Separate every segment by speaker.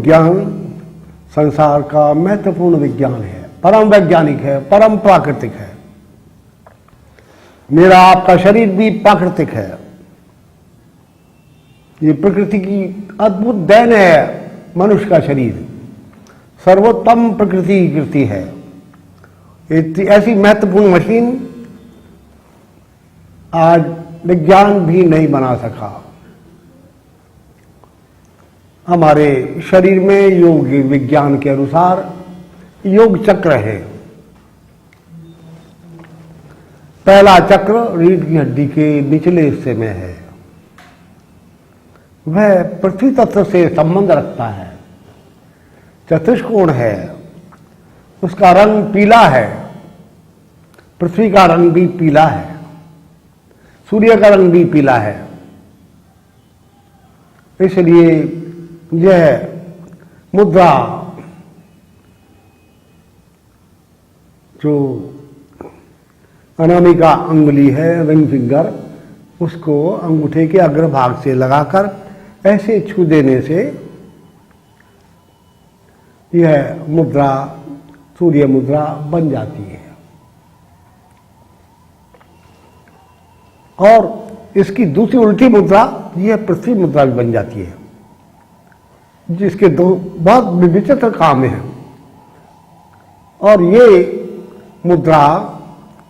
Speaker 1: विज्ञान संसार का महत्वपूर्ण विज्ञान है, परम वैज्ञानिक है, परम प्राकृतिक है। मेरा आपका शरीर भी प्राकृतिक है। ये प्रकृति की अद्भुत देन है। मनुष्य का शरीर सर्वोत्तम प्रकृति की कृति है। ऐसी महत्वपूर्ण मशीन आज विज्ञान भी नहीं बना सका। हमारे शरीर में योग विज्ञान के अनुसार योग चक्र है। पहला चक्र रीढ़ की हड्डी के निचले हिस्से में है। वह पृथ्वी तत्व से संबंध रखता है, चतुष्कोण है, उसका रंग पीला है। पृथ्वी का रंग भी पीला है, सूर्य का रंग भी पीला है। इसलिए यह मुद्रा जो अनामिका अंगुली है, रिंग फिंगर, उसको अंगूठे के अग्रभाग से लगाकर ऐसे छू देने से यह मुद्रा सूर्य मुद्रा बन जाती है। और इसकी दूसरी उल्टी मुद्रा यह पृथ्वी मुद्रा भी बन जाती है, जिसके दो बहुत विचित्र काम हैं। और ये मुद्रा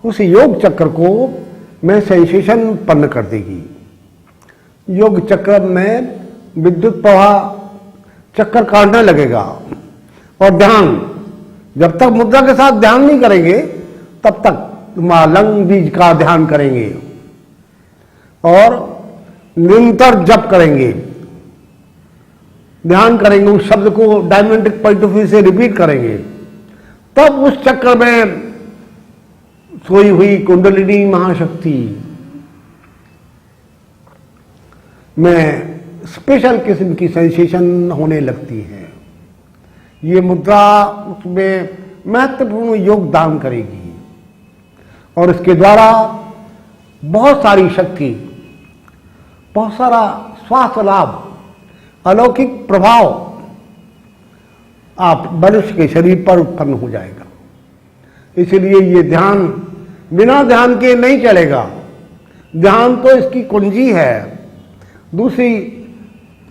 Speaker 1: उस योग चक्र को में सेंसेशन उत्पन्न कर देगी। योग चक्र में विद्युत प्रवाह चक्कर काटने लगेगा। और ध्यान, जब तक मुद्रा के साथ ध्यान नहीं करेंगे तब तक लंग बीज का ध्यान करेंगे और निरंतर जप करेंगे, ध्यान करेंगे, उस शब्द को डायमेंटिक पॉइंट ऑफ व्यू से रिपीट करेंगे। तब उस चक्र में सोई हुई कुंडलिनी महाशक्ति में स्पेशल किस्म की सेंसेशन होने लगती है। ये मुद्रा उसमें महत्वपूर्ण योगदान करेगी और इसके द्वारा बहुत सारी शक्ति, बहुत सारा स्वास्थ्य लाभ, अलौकिक प्रभाव आप मनुष्य के शरीर पर उत्पन्न हो जाएगा। इसलिए ये ध्यान बिना ध्यान के नहीं चलेगा। ध्यान तो इसकी कुंजी है। दूसरी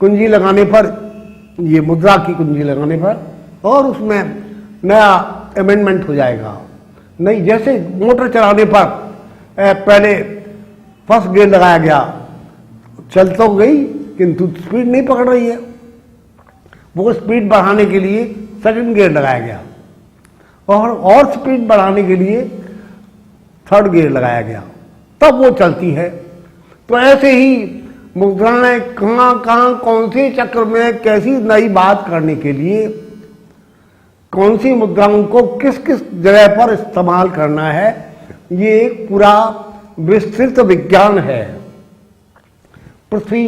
Speaker 1: कुंजी लगाने पर, ये मुद्रा की कुंजी लगाने पर, और उसमें नया अमेंडमेंट हो जाएगा। नहीं, जैसे मोटर चलाने पर पहले फर्स्ट गियर लगाया गया, चल तो गई किंतु स्पीड नहीं पकड़ रही है, वो स्पीड बढ़ाने के लिए सेकंड गियर लगाया गया और स्पीड बढ़ाने के लिए थर्ड गियर लगाया गया, तब वो चलती है। तो ऐसे ही मुद्राएं कहाँ कहाँ कौन से चक्र में कैसी नई बात करने के लिए कौन सी मुद्राओं को किस किस जगह पर इस्तेमाल करना है, ये एक पूरा विस्तृत विज्ञान है। पृथ्वी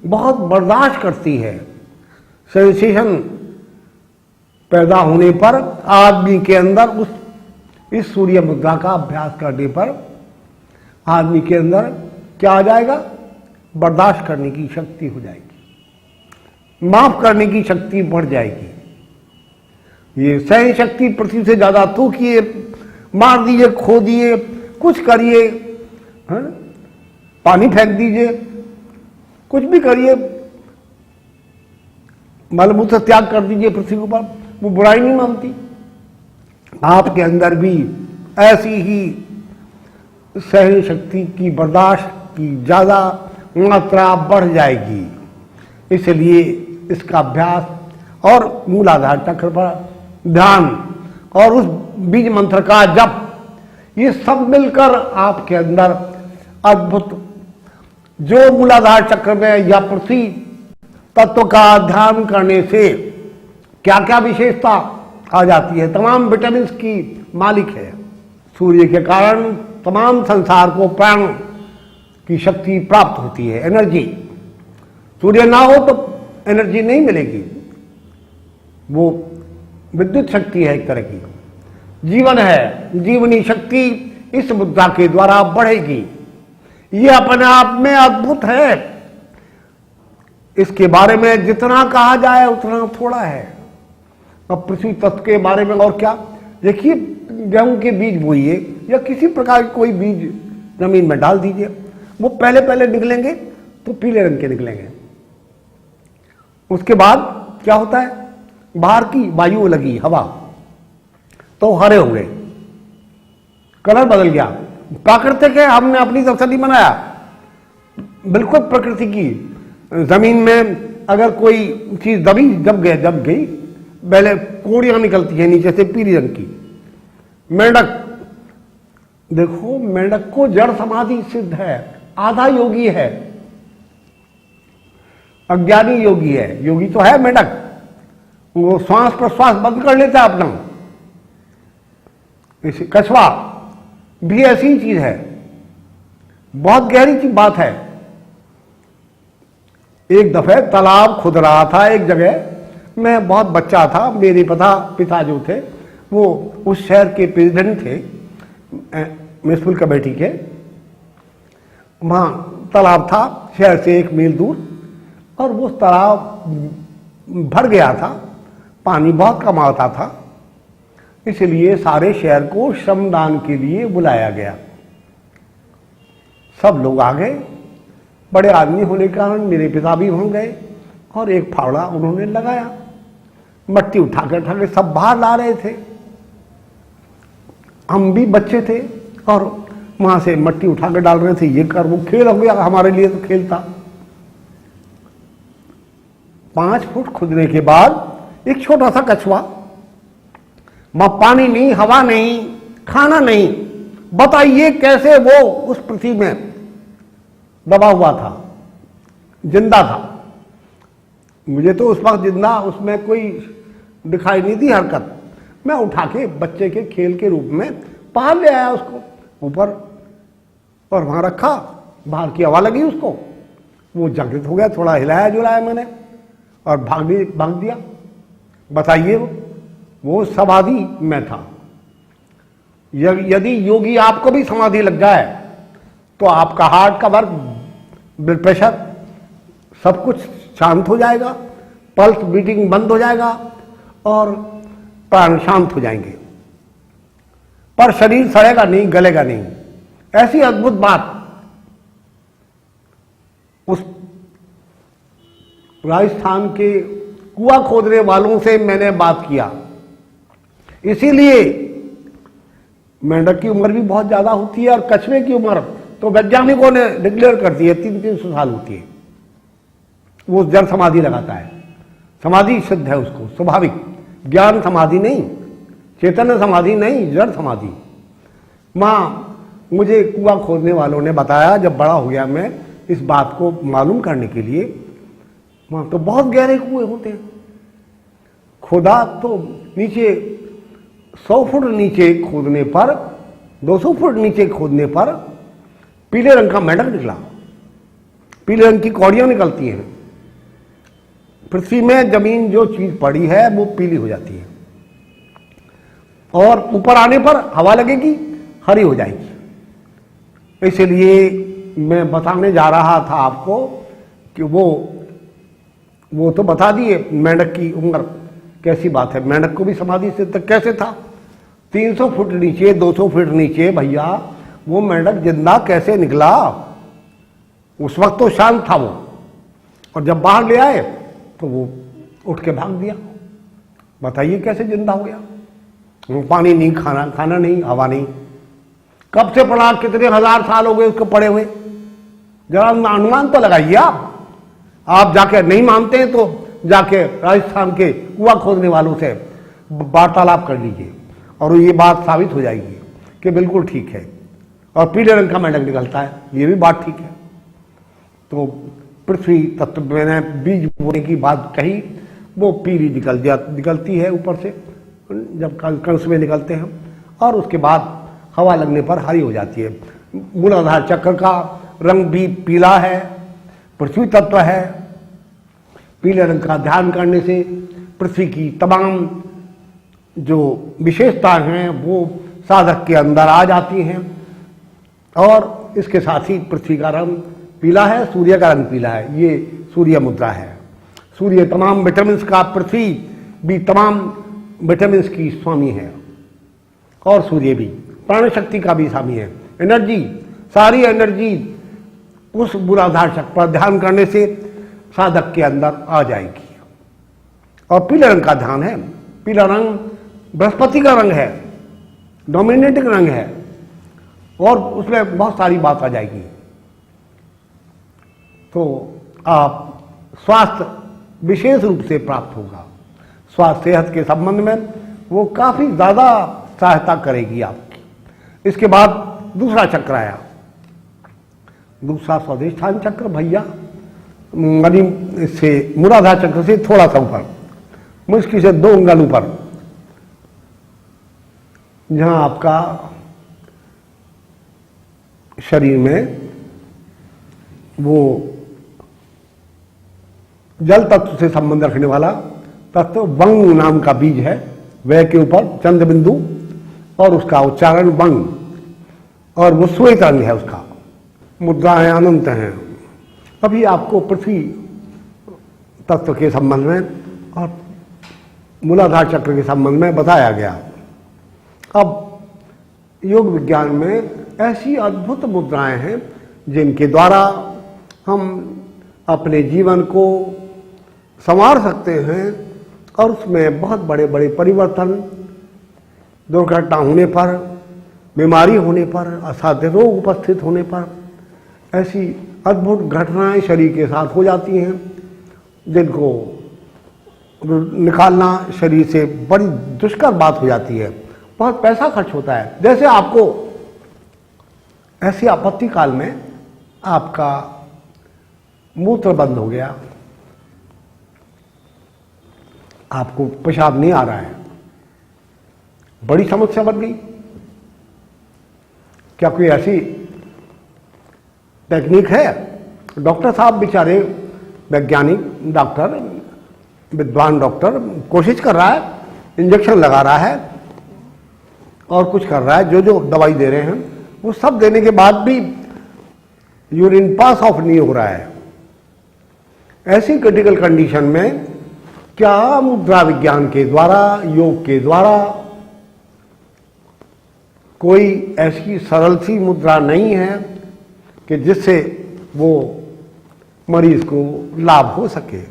Speaker 1: बहुत बर्दाश्त करती है। सेंसेशन पैदा होने पर आदमी के अंदर इस सूर्य मुद्रा का अभ्यास करने पर आदमी के अंदर क्या आ जाएगा? बर्दाश्त करने की शक्ति हो जाएगी, माफ करने की शक्ति बढ़ जाएगी। ये सहन शक्ति पृथ्वी से ज्यादा थूकिए, मार दीजिए, खो दिए, कुछ करिए, पानी फेंक दीजिए, कुछ भी करिए, मलमूत्र त्याग कर दीजिए पृथ्वी के ऊपर, वो बुराई नहीं मानती। आपके अंदर भी ऐसी ही सहन शक्ति की, बर्दाश्त की ज्यादा मात्रा बढ़ जाएगी। इसलिए इसका अभ्यास और मूलाधार चक्र पर ध्यान और उस बीज मंत्र का जप, ये सब मिलकर आपके अंदर अद्भुत, जो मूलाधार चक्र में या पृथ्वी तत्व का ध्यान करने से क्या क्या विशेषता आ जाती है, तमाम विटामिन की मालिक है। सूर्य के कारण तमाम संसार को प्राण की शक्ति प्राप्त होती है, एनर्जी। सूर्य ना हो तो एनर्जी नहीं मिलेगी, वो विद्युत शक्ति है एक तरह की, जीवन है, जीवनी शक्ति इस मुद्रा के द्वारा बढ़ेगी। ये अपने आप में अद्भुत है। इसके बारे में जितना कहा जाए उतना थोड़ा है। अब पृथ्वी तत्व के बारे में और क्या, देखिए गेहूं के बीज बोइए या किसी प्रकार के कोई बीज जमीन में डाल दीजिए, वो पहले पहले निकलेंगे तो पीले रंग के निकलेंगे। उसके बाद क्या होता है, बाहर की वायु लगी हवा तो हरे हो गए, कलर बदल गया। प्राकृतिक है, हमने अपनी तरफ से नहीं बनाया, बिल्कुल प्रकृति की। जमीन में अगर कोई चीज जब गई पहले कोड़ियां निकलती है नीचे से पीली रंग की। मेंढक देखो, मेंढक को जड़ समाधि सिद्ध है, आधा योगी है, अज्ञानी योगी है। योगी तो है मेंढक, वो श्वास प्रश्वास बंद कर लेता है अपना। कछुआ भी ऐसी ही चीज है, बहुत गहरी चीज बात है। एक दफे तालाब खुद रहा था एक जगह, मैं बहुत बच्चा था, मेरे पिता जो थे वो उस शहर के प्रेसिडेंट थे म्युनिसिपल कमेटी के। वहां तालाब था शहर से 1 मील दूर, और वो तालाब भर गया था, पानी बहुत कम आता था, इसलिए सारे शहर को श्रमदान के लिए बुलाया गया। सब लोग आ गए, बड़े आदमी होने के कारण मेरे पिता भी वहां गए, और एक फावड़ा उन्होंने लगाया, मट्टी उठा के सब बाहर ला रहे थे। हम भी बच्चे थे और वहां से मट्टी उठा के डाल रहे थे, ये कर वो खेल हो गया हमारे लिए, तो खेल था। 5 फुट खुदने के बाद एक छोटा सा कछुआ, वहां पानी नहीं, हवा नहीं, खाना नहीं, बताइए कैसे वो उस पृथ्वी में दबा हुआ था, जिंदा था। मुझे तो उस वक्त जिंदा उसमें कोई दिखाई नहीं दी हरकत। मैं उठा के बच्चे के खेल के रूप में बाहर ले आया उसको ऊपर, और वहां रखा, बाहर की हवा लगी उसको, वो जागृत हो गया, थोड़ा हिलाया जुलाया मैंने और भाग दिया। बताइए वो समाधि में था। यदि योगी आपको भी समाधि लग जाए तो आपका हार्ट का वर्क, ब्लड प्रेशर, सब कुछ शांत हो जाएगा, पल्स बीटिंग बंद हो जाएगा और प्राण शांत हो जाएंगे, पर शरीर सड़ेगा नहीं, गलेगा नहीं। ऐसी अद्भुत बात उस राजस्थान के कुआं खोदने वालों से मैंने बात किया। इसीलिए मेंढक की उम्र भी बहुत ज्यादा होती है, और कछुए की उम्र तो वैज्ञानिकों ने डिक्लेयर कर दी है 300-300 साल होती है। वो जड़ समाधि लगाता है, समाधि सिद्ध है उसको, स्वाभाविक। ज्ञान समाधि नहीं, चैतन्य समाधि नहीं, जड़ समाधि। मुझे कुआं खोदने वालों ने बताया, जब बड़ा हो गया मैं इस बात को मालूम करने के लिए, वहां तो बहुत गहरे कुएं होते हैं। खोदा तो नीचे 100 फुट नीचे खोदने पर, 200 फुट नीचे खोदने पर पीले रंग का मेंढक निकला। पीले रंग की कौड़ियां निकलती हैं। पृथ्वी में जमीन जो चीज पड़ी है वो पीली हो जाती है, और ऊपर आने पर हवा लगेगी, हरी हो जाएगी। इसलिए मैं बताने जा रहा था आपको कि वो तो बता दिए मेंढक की उम्र कैसी बात है। मेंढक को भी समाधि से तक कैसे था, 300 फुट नीचे, 200 फुट नीचे, भैया वो मेंढक जिंदा कैसे निकला? उस वक्त तो शांत था वो, और जब बाहर ले आए तो वो उठ के भाग दिया। बताइए कैसे जिंदा हो गया? वो पानी नहीं, खाना नहीं, हवा नहीं, कब से पड़ा, कितने हजार साल हो गए उसको पड़े हुए, जरा अनुमान तो लगाइए आप जाके नहीं मानते हैं तो जाके राजस्थान के कुआं खोदने वालों से वार्तालाप कर लीजिए, और ये बात साबित हो जाएगी कि बिल्कुल ठीक है। और पीले रंग का मेंढक निकलता है, ये भी बात ठीक है। तो पृथ्वी तत्व मैंने बीज बोने की बात कही, वो पीली निकलती है ऊपर से जब कंस में निकलते हैं, और उसके बाद हवा लगने पर हरी हो जाती है। मूलाधार चक्र का रंग भी पीला है, पृथ्वी तत्व है। पीले रंग का ध्यान करने से पृथ्वी की तमाम जो विशेषताएं हैं वो साधक के अंदर आ जाती हैं, और इसके साथ ही पृथ्वी का रंग पीला है, सूर्य का रंग पीला है, ये सूर्य मुद्रा है। सूर्य तमाम विटामिन का, पृथ्वी भी तमाम विटामिन की स्वामी है, और सूर्य भी प्राण शक्ति का भी स्वामी है। एनर्जी, सारी एनर्जी उस मूलाधार चक्र पर ध्यान करने से साधक के अंदर आ जाएगी। और पीले रंग का ध्यान है, पीला रंग बृहस्पति का रंग है, डोमिनेटिंग रंग है, और उसमें बहुत सारी बात आ जाएगी। तो आप स्वास्थ्य विशेष रूप से प्राप्त होगा। स्वास्थ्य सेहत के संबंध में वो काफी ज्यादा सहायता करेगी आपकी। इसके बाद दूसरा चक्र आया, दूसरा स्वादिष्ठान चक्र भैया, यानी इससे मूलाधार चक्र से थोड़ा सा ऊपर, मुश्किल से 2 अंगुल ऊपर, जहां आपका शरीर में वो जल तत्व से संबंध रखने वाला तत्व वंग नाम का बीज है, वह के ऊपर चंद्र बिंदु, और उसका उच्चारण वंग, और वो श्वेत रंग है उसका। मुद्राएं अनंत हैं। अभी आपको पृथ्वी तत्व के संबंध में और मूलाधार चक्र के संबंध में बताया गया। अब योग विज्ञान में ऐसी अद्भुत मुद्राएं हैं जिनके द्वारा हम अपने जीवन को संवार सकते हैं, और उसमें बहुत बड़े बड़े परिवर्तन, दुर्घटना होने पर, बीमारी होने पर, असाध्य रोग उपस्थित होने पर, ऐसी अद्भुत घटनाएं शरीर के साथ हो जाती हैं जिनको निकालना शरीर से बड़ी दुष्कर बात हो जाती है। बहुत पैसा खर्च होता है। जैसे आपको ऐसी आपत्ति काल में आपका मूत्र बंद हो गया, आपको पेशाब नहीं आ रहा है, बड़ी समस्या बन गई। क्या कोई ऐसी टेक्निक है? डॉक्टर साहब बेचारे, वैज्ञानिक डॉक्टर, विद्वान डॉक्टर कोशिश कर रहा है, इंजेक्शन लगा रहा है और कुछ कर रहा है, जो दवाई दे रहे हैं वो सब देने के बाद भी यूरिन पास ऑफ नहीं हो रहा है। ऐसी क्रिटिकल कंडीशन में क्या मुद्रा विज्ञान के द्वारा, योग के द्वारा कोई ऐसी सरल सी मुद्रा नहीं है कि जिससे वो मरीज को लाभ हो सके?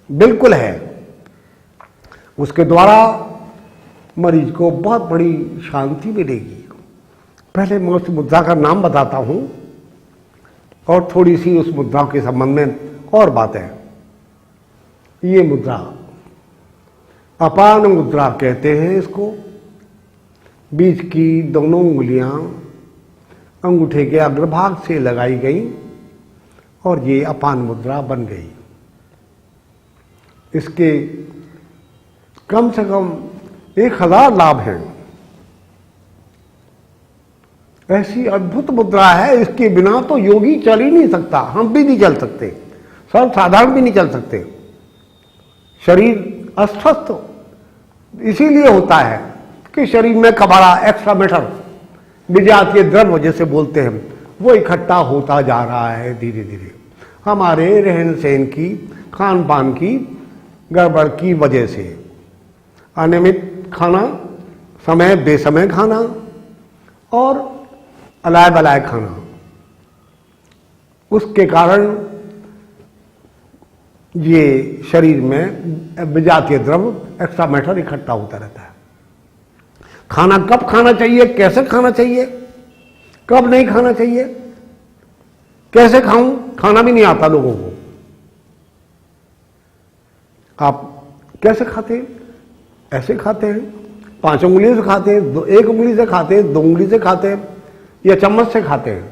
Speaker 1: बिल्कुल है। उसके द्वारा मरीज को बहुत बड़ी शांति मिलेगी। पहले मैं उस मुद्रा का नाम बताता हूं और थोड़ी सी उस मुद्रा के संबंध में और बातें। ये मुद्रा अपान मुद्रा कहते हैं इसको। बीच की दोनों उंगलियां अंगूठे के अग्रभाग से लगाई गई और ये अपान मुद्रा बन गई। इसके कम से कम 1000 लाभ हैं। ऐसी अद्भुत मुद्रा है, इसके बिना तो योगी चल ही नहीं सकता। हम भी नहीं चल सकते, सर्वसाधारण भी नहीं चल सकते। शरीर अस्वस्थ इसीलिए होता है कि शरीर में कबाड़ा, एक्स्ट्रा मैटर, विजातीय द्रव्य जैसे बोलते हैं, वो इकट्ठा होता जा रहा है धीरे धीरे। हमारे रहन सहन की, खान पान की गड़बड़ की वजह से, अनियमित खाना, समय बेसमय खाना और अलाय बलाय खाना, उसके कारण ये शरीर में विजातीय द्रव्य, एक्स्ट्रा मैटर इकट्ठा होता रहता है। खाना कब खाना चाहिए, कैसे खाना चाहिए, कब नहीं खाना चाहिए, कैसे खाऊं, खाना भी नहीं आता लोगों को। आप कैसे खाते हैं? ऐसे खाते हैं, 5 उंगलियों से खाते हैं, 1 उंगली से खाते हैं, 2 उंगली से खाते हैं, या चम्मच से खाते हैं।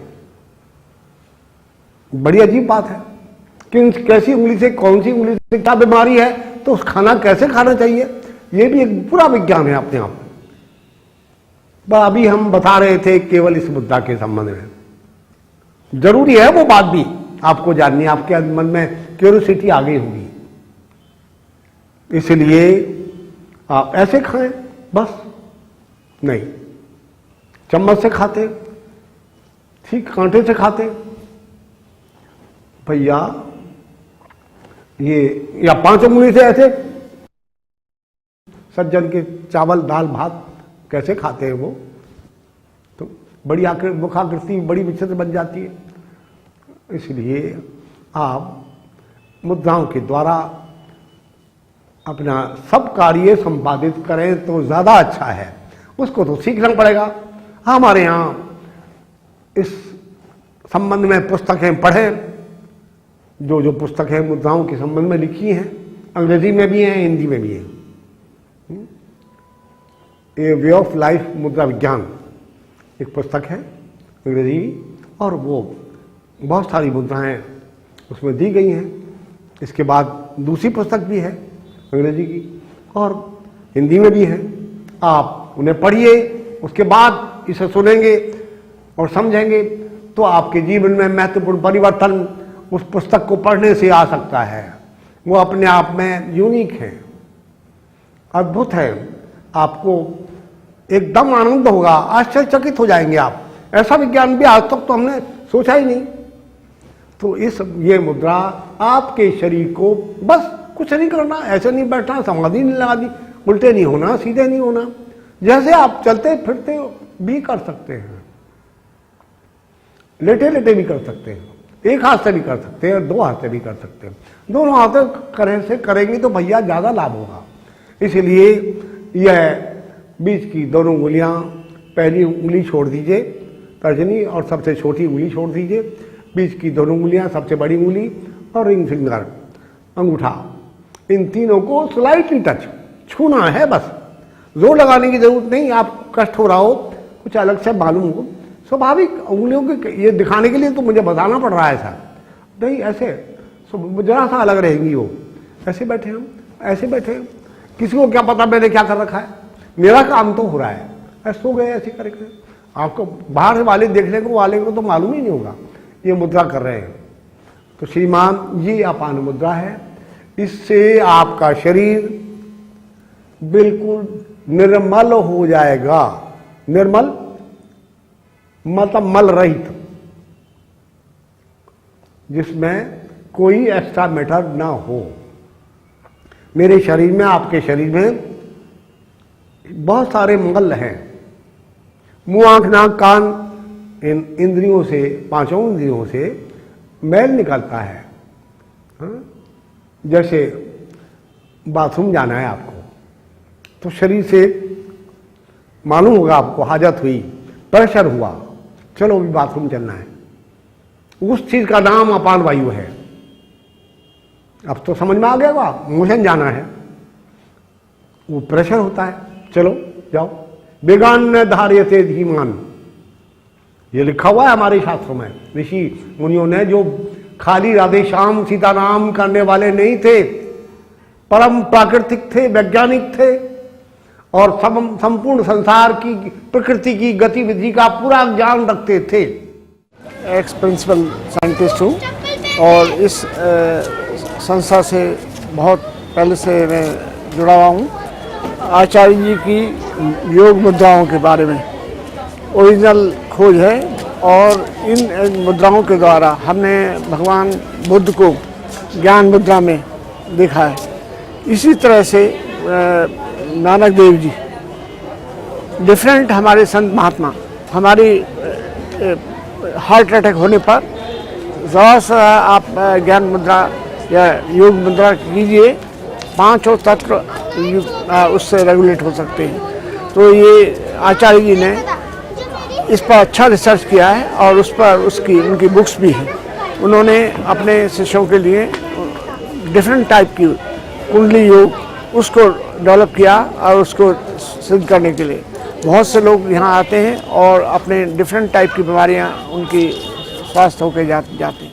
Speaker 1: बड़ी अजीब बात है कि कैसी उंगली से, कौन सी उंगली से क्या बीमारी है, तो उस खाना कैसे खाना चाहिए, यह भी एक पूरा विज्ञान है अपने आप। अभी हम बता रहे थे केवल इस मुद्दा के संबंध में। जरूरी है वो बात भी आपको जाननी, आपके मन में क्यूरियोसिटी आ गई होगी, इसलिए आप ऐसे खाएं बस। नहीं, चम्मच से खाते, ठीक कांटे से खाते, भैया ये या 5 उंगली से ऐसे सज्जन के चावल दाल भात कैसे खाते हैं वो, तो बड़ी मुखाकृति बड़ी विचित्र बन जाती है। इसलिए आप मुद्राओं के द्वारा अपना सब कार्य संपादित करें तो ज़्यादा अच्छा है। उसको तो सीखना पड़ेगा। हमारे यहाँ इस संबंध में पुस्तकें पढ़ें, जो पुस्तकें मुद्राओं के संबंध में लिखी हैं, अंग्रेजी में भी हैं, हिंदी में भी हैं। ए वे ऑफ लाइफ मुद्रा विज्ञान एक पुस्तक है अंग्रेजी, और वो बहुत सारी मुद्राएं उसमें दी गई हैं। इसके बाद दूसरी पुस्तक भी है अंग्रेजी की और हिंदी में भी है। आप उन्हें पढ़िए, उसके बाद इसे सुनेंगे और समझेंगे तो आपके जीवन में महत्वपूर्ण परिवर्तन उस पुस्तक को पढ़ने से आ सकता है। वो अपने आप में यूनिक है, अद्भुत है। आपको एकदम आनंद होगा, आश्चर्यचकित हो जाएंगे आप। ऐसा विज्ञान भी आज तक तो हमने सोचा ही नहीं। तो ये मुद्रा आपके शरीर को बस कुछ नहीं करना, ऐसे नहीं बैठना, समाधि नहीं लगा दी, उल्टे नहीं होना, सीधे नहीं होना, जैसे आप चलते फिरते भी कर सकते हैं, लेटे लेटे भी कर सकते हैं, एक हाथ से भी कर सकते हैं, 2 हाथ से भी कर सकते हैं। दोनों हाथ से करेंगे तो भैया ज़्यादा लाभ होगा। इसलिए यह बीच की दोनों उंगलियां, पहली उंगली छोड़ दीजिए तर्जनी और सबसे छोटी उंगली छोड़ दीजिए, बीच की दोनों उंगलियां, सबसे बड़ी उंगली और रिंग फिंगर अंगूठा, इन तीनों को स्लाइटली टच छूना है बस। जोर लगाने की जरूरत नहीं। आप कष्ट हो रहा हो, कुछ अलग से मालूम हो, स्वाभाविक उंगलियों के ये दिखाने के लिए तो मुझे बताना पड़ रहा है ऐसा नहीं, ऐसे जरा सा अलग रहेंगी वो। ऐसे बैठे हम, ऐसे बैठे, किसी को क्या पता मैंने क्या कर रखा है, मेरा काम तो हो रहा है। ऐसे सो गए ऐसे करके, आपको बाहर वाले देखने को वाले को तो मालूम ही नहीं होगा ये मुद्रा कर रहे हैं। तो श्रीमान ये अपान मुद्रा है। इससे आपका शरीर बिल्कुल निर्मल हो जाएगा। निर्मल मतलब मल रहित, जिसमें कोई एक्स्ट्रा मैटर ना हो। मेरे शरीर में, आपके शरीर में बहुत सारे मल हैं। मुंह, आंख, नाक, कान, इन इंद्रियों से, 5 इंद्रियों से मैल निकलता है। हाँ? जैसे बाथरूम जाना है आपको, तो शरीर से मालूम होगा आपको, हाजत हुई, प्रेशर हुआ, चलो अभी बाथरूम चलना है। उस चीज का नाम अपान वायु है। अब तो समझ में आ गया होगा, मोशन जाना है, वो प्रेशर होता है, चलो जाओ। वेगान न धार्यते धीमान, ये लिखा हुआ है हमारे शास्त्रों में। ऋषि मुनियों ने, जो खाली राधे श्याम सीता नाम करने वाले नहीं थे, परम प्राकृतिक थे, वैज्ञानिक थे और संपूर्ण संसार की प्रकृति की गतिविधि का पूरा ज्ञान रखते थे।
Speaker 2: एक्स प्रिंसिपल साइंटिस्ट हूँ और इस संस्था से बहुत पहले से मैं जुड़ा हुआ हूँ। आचार्य जी की योग मुद्राओं के बारे में ओरिजिनल खोज है और इन मुद्राओं के द्वारा हमने भगवान बुद्ध को ज्ञान मुद्रा में देखा है। इसी तरह से नानक देव जी, डिफरेंट हमारे संत महात्मा, हमारी हार्ट अटैक होने पर ज़रा सा आप ज्ञान मुद्रा या योग मुद्रा कीजिए, 5 तत्व उससे रेगुलेट हो सकते हैं। तो ये आचार्य जी ने इस पर अच्छा रिसर्च किया है और उस पर उनकी बुक्स भी हैं। उन्होंने अपने शिष्यों के लिए डिफरेंट टाइप की कुंडली योग उसको डेवलप किया और उसको सिद्ध करने के लिए बहुत से लोग यहाँ आते हैं और अपने डिफरेंट टाइप की बीमारियाँ उनकी स्वास्थ्य होकर जाते हैं।